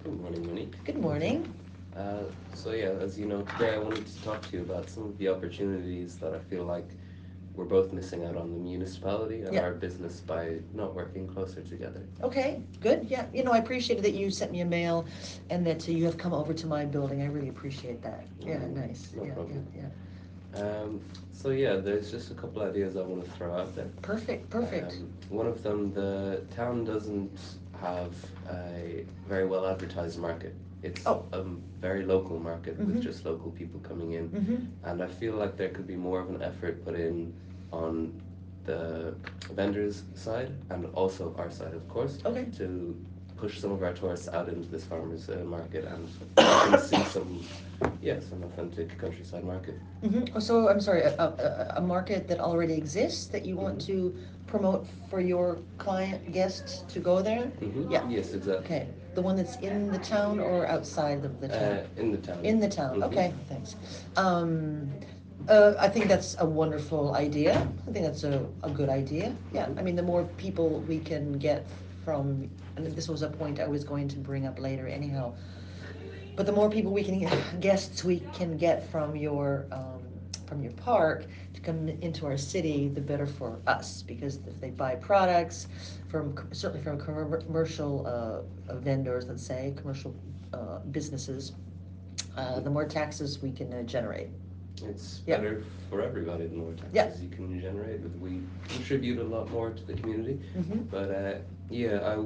Good morning, Monique. Good morning. As you know, today I wanted to talk to you about some of the opportunities that I feel like we're both missing out on the municipality and Yeah. our business by not working closer together. Okay, good. Yeah. I appreciated that you sent me a mail and that you have come over to my building. I really appreciate that. Yeah, Mm, nice. no Yeah, yeah, problem. yeah. There's just a couple ideas I want to throw out there. Perfect, perfect. One of them, the town doesn't have a very well advertised market. It's Oh, a very local market with mm-hmm, just local people coming in, mm-hmm. and I feel like there could be more of an effort put in on the vendors' side and also our side, of course, Okay. to push some of our tourists out into this farmers market and let them see some authentic countryside market. Mm-hmm. So I'm sorry, a market that already exists that you want Mm-hmm. to promote for your client guests to go there? Yeah. Mm-hmm. Yes, exactly. Okay. The one that's in the town or outside of the town? In the town. In the town. Mm-hmm. Okay, thanks. Um, I think that's a wonderful idea. I think that's a good idea. Yeah, Mm-hmm. I mean, the more people we can get from, and this was a point I was going to bring up later anyhow, but the more people we can, guests we can get from your park to come into our city, the better for us. Because if they buy products from, certainly from commercial vendors, let's say, commercial businesses, Mm-hmm. the more taxes we can generate. It's Yeah, better for everybody the more yeah. taxes you can generate. We contribute a lot more to the community, Mm-hmm. but yeah,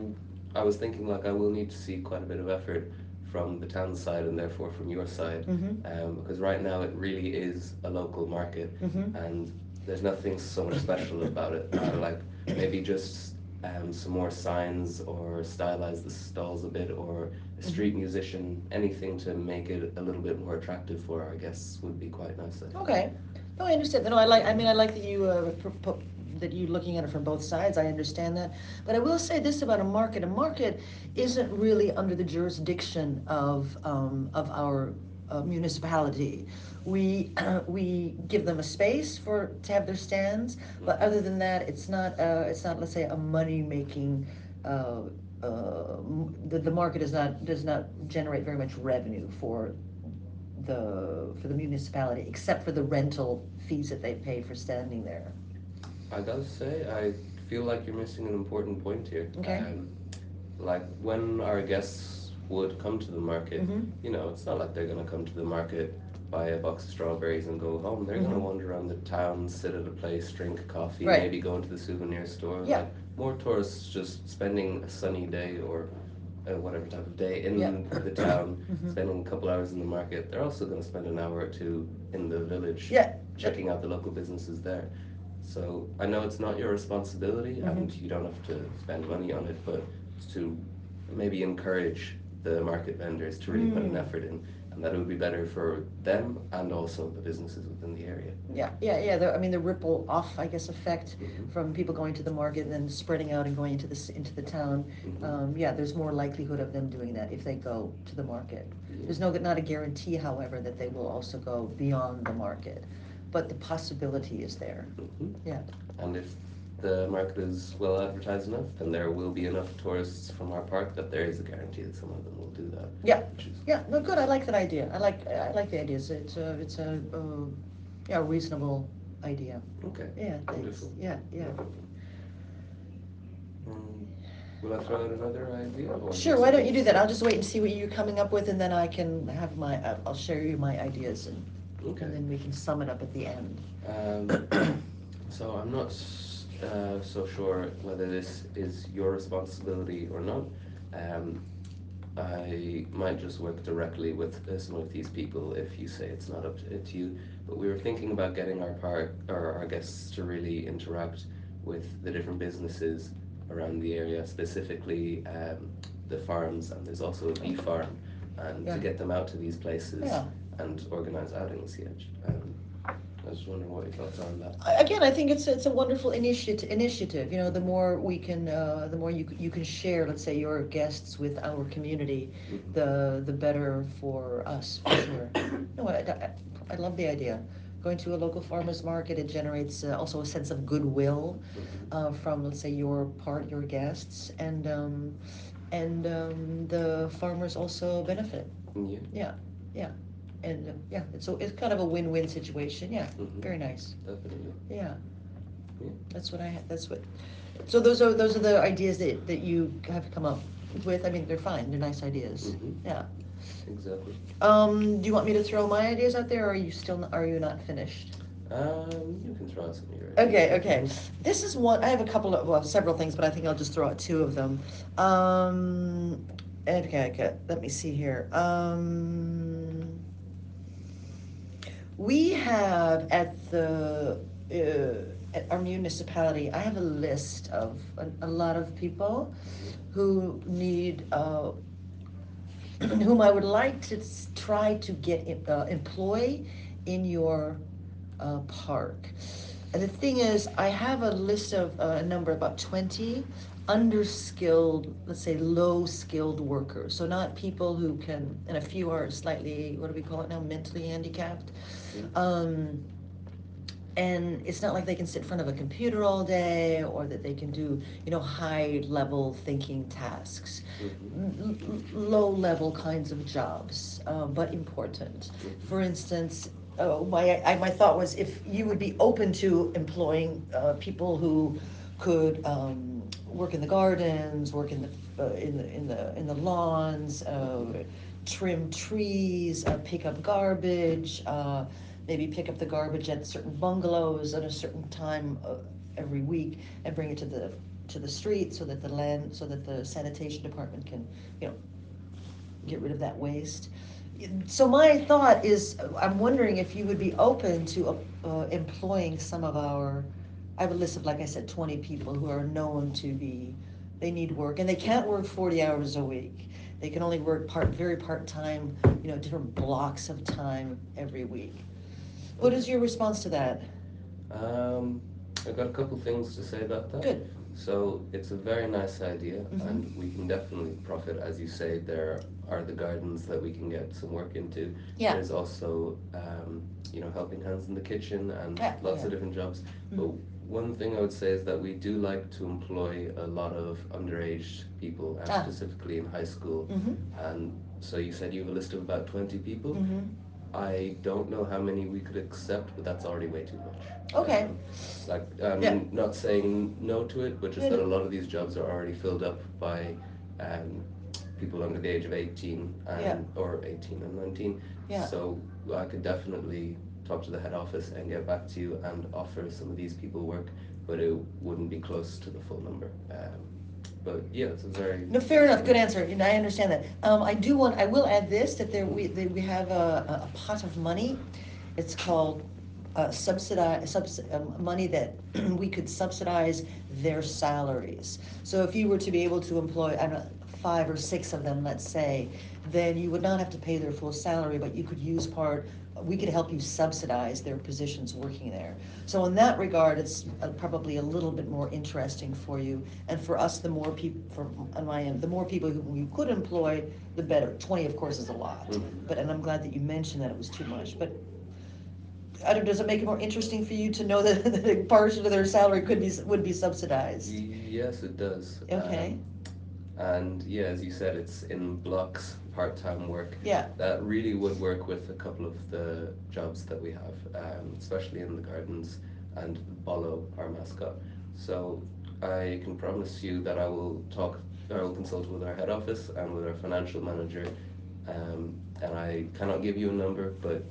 I was thinking like I will need to see quite a bit of effort from the town side and therefore from your side, Mm-hmm. because right now it really is a local market, Mm-hmm. and there's nothing so much special about it. Like maybe just some more signs or stylize the stalls a bit or a Mm-hmm. street musician, anything to make it a little bit more attractive for our guests would be quite nice, I think. Okay. No, I understand. No, I like. I mean, I like that you that you looking at it from both sides. I understand that, but I will say this about a market. A market isn't really under the jurisdiction of our municipality. We we give them a space for to have their stands, but Mm-hmm. other than that, it's not, let's say, a money making. The market does not generate very much revenue for the municipality, except for the rental fees that they pay for standing there. I gotta say, I feel like you're missing an important point here. Okay. Like when our guests would come to the market, Mm-hmm. it's not like they're gonna come to the market, buy a box of strawberries and go home. They're Mm-hmm. gonna wander around the town, sit at a place, drink coffee, Right. maybe go into the souvenir store. Yeah. Like more tourists just spending a sunny day or whatever type of day Yeah. in the town, Mm-hmm. spending a couple hours in the market. They're also going to spend an hour or two in the village, Yeah. checking out the local businesses there. So I know it's not your responsibility Mm-hmm. and you don't have to spend money on it, but to maybe encourage the market vendors to really put an Mm. effort in, and that it would be better for them and also the businesses within the area. Yeah, yeah, yeah. I mean, the ripple off, I guess, effect Mm-hmm. from people going to the market and then spreading out and going into the town. Mm-hmm. Yeah, there's more likelihood of them doing that if they go to the market. Yeah. There's not a guarantee, however, that they will also go beyond the market, but the possibility is there. Mm-hmm. Yeah. And if the market is well advertised enough, then there will be enough tourists from our park that there is a guarantee that some of them will do that, Yeah, which is yeah. No, good. I like that idea. I like the idea. It's a yeah, reasonable idea. okay. Yeah, thanks. Wonderful. Yeah, yeah. No problem. Um, will I throw out another idea, or do you Sure. have Why don't something you to do that? say? I'll just wait and see what you're coming up with, and then I can have I'll share you my ideas, Okay. and then we can sum it up at the end. Um, so I'm not so sure whether this is your responsibility or not. Um, I might just work directly with some of these people if you say it's not up to you. But we were thinking about getting our park or our guests to really interact with the different businesses around the area, specifically the farms, and there's also a bee farm, and Yeah. to get them out to these places Yeah. and organize outings. Yeah. I was just wondering what your thoughts are on that. Again, I think it's a wonderful initiative. The more we can, the more you can share, let's say, your guests with our community, Mm-hmm. the better for us, for sure. No, I love the idea. Going to a local farmers market, it generates also a sense of goodwill Mm-hmm. from, let's say, your guests, and and the farmers also benefit. Yeah. Yeah, yeah, and yeah, it's kind of a win-win situation. Yeah, Hmm. very nice. Definitely. Yeah, Yeah. that's what I had. That's what. So those are the ideas that you have come up with. I mean, they're fine. They're nice ideas. Hmm. Yeah. Exactly. Do you want me to throw my ideas out there, or are you still are you not finished? You can throw out some of your ideas. Okay, Yeah. okay. This is one. I have a couple of, well, several things, but I think I'll just throw out two of them. Um, okay, okay. Let me see here. We have at our municipality, I have a list of a lot of people Hmm. who need whom I would like to try to get employ in your park. And the thing is, I have a list of a number, about 20 underskilled, let's say low skilled workers. So not people who can, and a few are slightly, what do we call it now, mentally handicapped. Yeah. Um, and it's not like they can sit in front of a computer all day, or that they can do, high level thinking tasks. Hmm. Low level kinds of jobs, but important. Hmm. For instance, my thought was, if you would be open to employing people who could work in the gardens, work in the lawns, Hmm. trim trees, pick up garbage, maybe pick up the garbage at certain bungalows at a certain time every week, and bring it to the street, so that the sanitation department can, you know, get rid of that waste. So my thought is, I'm wondering if you would be open to employing some of our. I have a list of, like I said, 20 people who are known to be. They need work, and they can't work 40 hours a week. They can only work very part time. Different blocks of time every week. What Okay. is your response to that? Um, I've got a couple things to say about that. Good. So it's a very nice idea, Mm-hmm. and we can definitely profit. As you say, there are the gardens that we can get some work into. Yeah. There's also, helping hands in the kitchen and Yeah. lots Yeah. of different jobs. Mm-hmm. But one thing I would say is that we do like to employ a lot of underage people, and Ah. specifically in high school. Mm-hmm. And so you said you have a list of about 20 people. Mm-hmm. I don't know how many we could accept, but that's already way too much. Okay. Yeah. Not saying no to it, but just Yeah. that a lot of these jobs are already filled up by um, people under the age of 18 Yeah. and or 18 and 19. Yeah. So I could definitely talk to the head office and get back to you and offer some of these people work, but it wouldn't be close to the full number. But yeah, it's a very No, fair enough. Good answer. I understand that. I will add this, that we have a pot of money. It's called money that we could subsidize their salaries. So if you were to be able to employ, I don't know, 5 or 6 of them, let's say, then you would not have to pay their full salary, but you could use part. We could help you subsidize their positions working there. So in that regard, it's probably a little bit more interesting for you, and for us, the more people, on my end, the more people who you could employ, the better. 20, of course, is a lot, Mhm. and I'm glad that you mentioned that it was too much. But I don't, does it make it more interesting for you to know that, that a portion of their salary would be subsidized? Yes, it does. Okay. And yeah, as you said, it's in blocks, part-time work. Yeah. That really would work with a couple of the jobs that we have, especially in the gardens and Bolo, our mascot. So I can promise you that I will consult with our head office and with our financial manager. And I cannot give you a number, but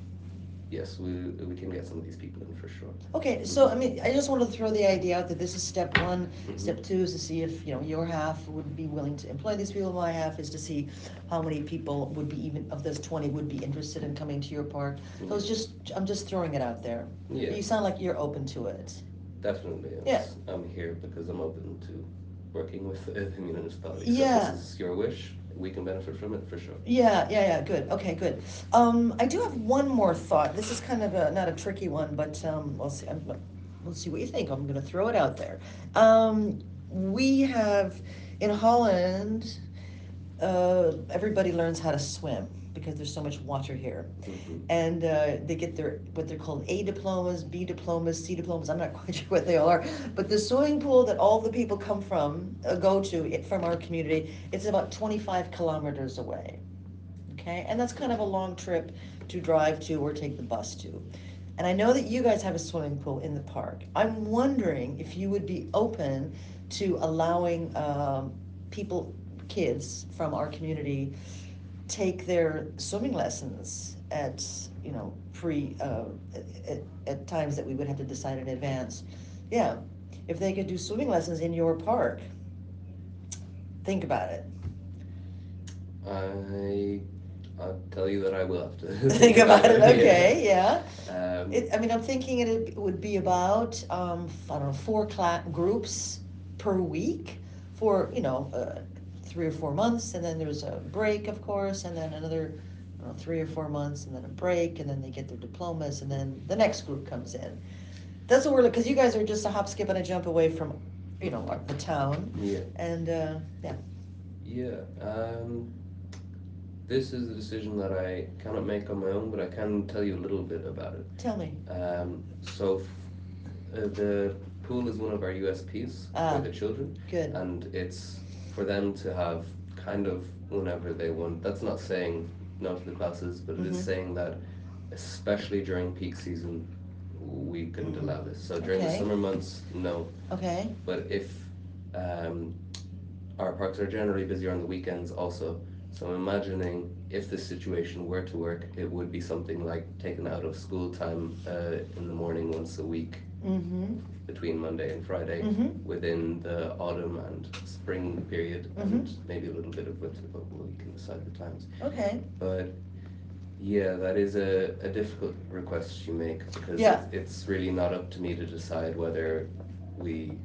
yes, we can get some of these people in for sure. Okay, so Mhm. I mean, I just wanted to throw the idea out that this is step one. Mhm. Step two is to see if, your half would be willing to employ these people. My half is to see how many people would be, even of those 20, would be interested in coming to your park. So Yeah. I'm just throwing it out there. Yeah. You sound like you're open to it. Definitely, Yeah. I'm here because I'm open to working with the municipality. So if this Yeah. is your wish, we can benefit from it for sure. Yeah, yeah, yeah, good. Okay, good. I do have one more thought. This is kind of not a tricky one, but we'll see what you think. I'm going to throw it out there. We have in Holland, everybody learns how to swim. because there's so much water here. Mhm. And they get their what they're called A diplomas, B diplomas, C diplomas. I'm not quite sure what they all are, but the swimming pool that all the people come from, go to it from our community, it's about 25 kilometers away. Okay, and that's kind of a long trip to drive to or take the bus to. And I know that you guys have a swimming pool in the park. I'm wondering if you would be open to allowing people, kids from our community, take their swimming lessons at, you know, at times that we would have to decide in advance. Yeah, if they could do swimming lessons in your park, think about it. I I'll tell you that I will have to Think think about about it, it. okay, yeah. Yeah. I mean, I'm thinking it would be about, I don't know, four groups per week for, 3 or 4 months, and then there's a break, of course, and then another, I don't know, 3 or 4 months, and then a break, and then they get their diplomas, and then the next group comes in. That's what we're, because you guys are just a hop, skip, and a jump away from, the town, Yeah. and, yeah. Yeah. This is a decision that I cannot make on my own, but I can tell you a little bit about it. Tell me. The pool is one of our USPs for Ah, the children, good. and it's for them to have kind of whenever they want. That's not saying no to the classes, but it is Mm-hmm. saying that, especially during peak season, we couldn't Mm. allow this. So during the Okay, summer months, no. okay. But if um, our parks are generally busier on the weekends also. So I'm imagining if this situation were to work, it would be something like taken out of school time in the morning once a week Mm-hmm. between Monday and Friday Mm-hmm. within the autumn and spring period, Mm-hmm. and maybe a little bit of winter, but we can decide the times. Okay. But yeah, that is a difficult request you make, because Yeah. it's really not up to me to decide whether we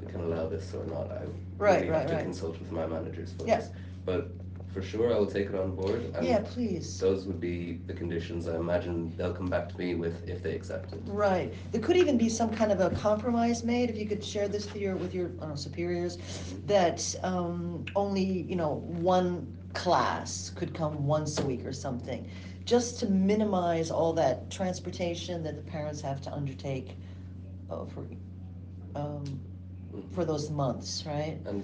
can allow this or not. I Right, really have right, to right. consult with my managers for Yeah. this. But for sure, I will take it on board, Yeah, and please. those would be the conditions I imagine they'll come back to me with if they accept it. Right. There could even be some kind of a compromise made, if you could share this with your superiors, Mhm. that only, one class could come once a week or something, just to minimize all that transportation that the parents have to undertake for, um, Mhm. for those months, right? And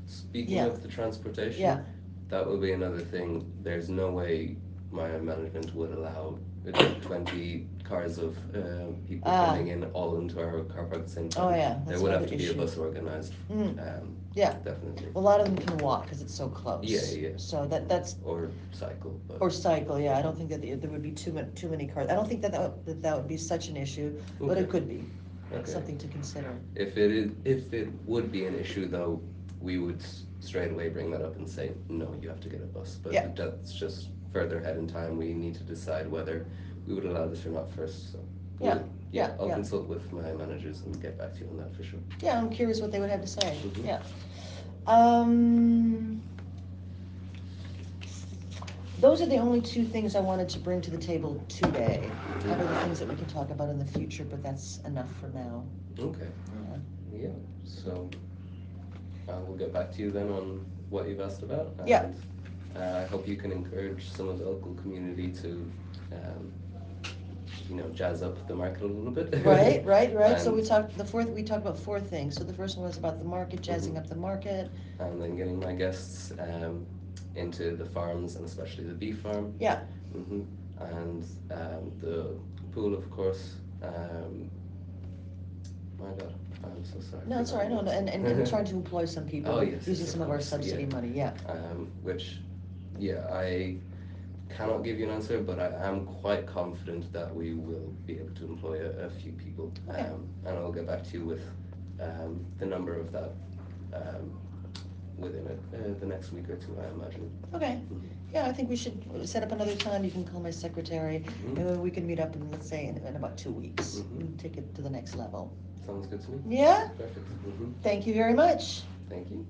speaking Yeah, of the transportation, yeah. that will be another thing. There's no way my management would allow 20 cars of people Ah, coming in all into our car park at the same oh time. yeah, There that's would another have to be a issue. bus organized, Mm, um, yeah. definitely. A lot of them can walk because it's so Yeah, close. yeah. So Mhm. that's Or cycle, but or cycle. Yeah, I don't think that there would be too many cars. I don't think that would be such an issue, but okay, it could be okay. something to consider. If it would be an issue though, we would straight away bring that up and say, no, you have to get a bus. Yeah, But that's just further ahead in time. We need to decide whether we would allow this or not first. So yeah, yeah, yeah, I'll yeah, consult with my managers and get back to you on that for sure. yeah. I'm curious what they would have to say. Mhm. Yeah. Um, those are the only two things I wanted to bring to the table today. I have Mhm. other things that we can talk about in the future, but that's enough for now. Okay. Yeah. Yeah. So I will get back to you then on what you've asked about, Yeah. and I hope you can encourage some of the local community to, um, jazz up the market a little bit. Right, right, right. So And we talked about four things. So the first one was about the market, mhm. jazzing up the market. And then getting my guests into the farms, and especially the beef farm. Yeah, Hmm. And the pool, of course. My God, I'm so sorry, no, I've it's all right. forgotten No, what no, was and trying to employ some Oh people yes, using yes, of some of our course, yeah. subsidy money. Yeah. Which, yeah, I cannot give you an answer, but I am quite confident that we will be able to employ a few people, Okay. and I'll get back to you with the number of that um, within the next week or two, I imagine. Okay. Mhm. Yeah, I think we should set up another time. You can call my secretary, Mhm. and then we can meet up in, let's say, in about 2 weeks Mhm. and take it to the next level. Sounds good to me. Yeah. Perfect. Mhm. Thank you very much. Thank you.